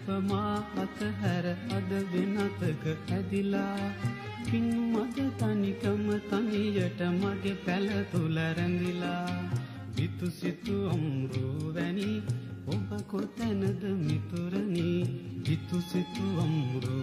සැපමා අතහැර අද වෙනතක ඇදිලා පින් මද තනිකම තනියට මගේ පැල තුල රැඳිලා විතු සිතු අම්රු වැනි ඔබ කොතැනද මිතුරනි විතු සිතු අම්රු